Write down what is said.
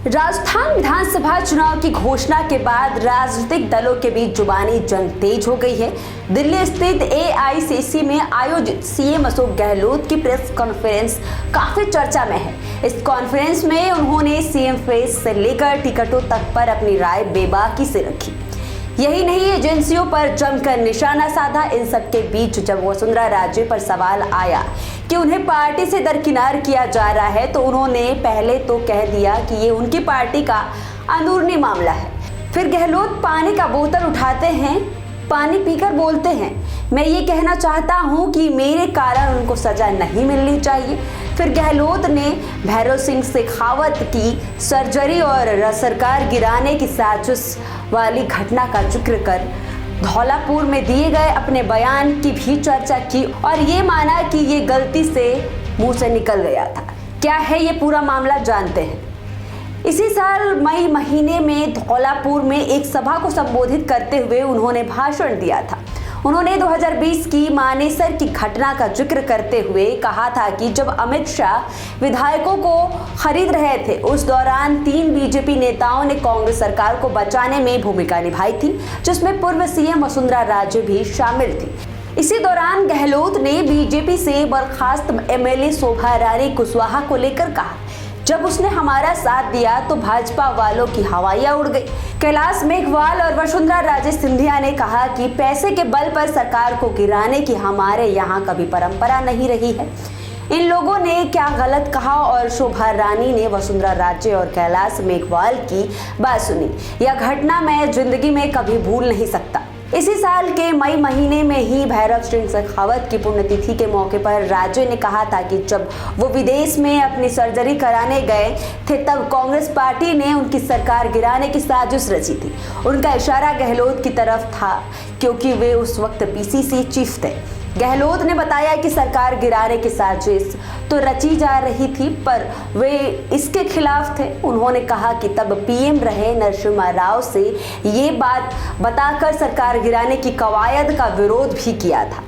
राजस्थान विधानसभा चुनाव की घोषणा के बाद राजनीतिक दलों के बीच जुबानी जंग तेज हो गई है। दिल्ली स्थित एआईसीसी में आयोजित सीएम अशोक गहलोत की प्रेस कॉन्फ्रेंस काफी चर्चा में है। इस कॉन्फ्रेंस में उन्होंने सीएम फेस से लेकर टिकटों तक पर अपनी राय बेबाकी से रखी। यही नहीं, एजेंसियों पर जमकर निशाना साधा। इन सब के बीच जब वसुंधरा राजे पर सवाल आया कि उन्हें पार्टी से दरकिनार किया जा रहा है, तो उन्होंने पहले तो कह दिया कि ये उनकी पार्टी का अंदरूनी मामला है। फिर गहलोत पानी का बोतल उठाते हैं, पानी पीकर बोलते हैं, मैं ये कहना चाहता हूँ कि मेरे कारण उनको सजा नहीं मिलनी चाहिए। फिर गहलोत ने भैरव सिंह शेखावत की सर्जरी और सरकार गिराने की साजिश वाली घटना का जिक्र कर धौलापुर में दिए गए अपने बयान की भी चर्चा की और ये माना कि ये गलती से मुंह से निकल गया था। क्या है ये पूरा मामला, जानते हैं। इसी साल मई महीने में धौलापुर में एक सभा को संबोधित करते हुए उन्होंने भाषण दिया था। उन्होंने 2020 की मानेसर की घटना का जिक्र करते हुए कहा था कि जब अमित शाह विधायकों को खरीद रहे थे, उस दौरान 3 बीजेपी नेताओं ने कांग्रेस सरकार को बचाने में भूमिका निभाई थी, जिसमें पूर्व सीएम वसुंधरा राजे भी शामिल थी। इसी दौरान गहलोत ने बीजेपी से बर्खास्त एमएलए शोभा रानी कुशवाहा को लेकर कहा, जब उसने हमारा साथ दिया तो भाजपा वालों की हवाइयां उड़ गई। कैलाश मेघवाल और वसुंधरा राजे सिंधिया ने कहा कि पैसे के बल पर सरकार को गिराने की हमारे यहाँ कभी परंपरा नहीं रही है। इन लोगों ने क्या गलत कहा और शोभा रानी ने वसुंधरा राजे और कैलाश मेघवाल की बात सुनी। यह घटना मैं जिंदगी में कभी भूल नहीं सकता। इसी साल के मई महीने में ही भैरव सिंह शेखावत की पुण्यतिथि के मौके पर राजे ने कहा था कि जब वो विदेश में अपनी सर्जरी कराने गए थे, तब कांग्रेस पार्टी ने उनकी सरकार गिराने की साजिश रची थी। उनका इशारा गहलोत की तरफ था क्योंकि वे उस वक्त पीसीसी चीफ थे। गहलोत ने बताया कि सरकार गिराने की साजिश तो रची जा रही थी, पर वे इसके खिलाफ थे। उन्होंने कहा कि तब पीएम रहे नरसिम्हा राव से ये बात बताकर सरकार गिराने की कवायद का विरोध भी किया था।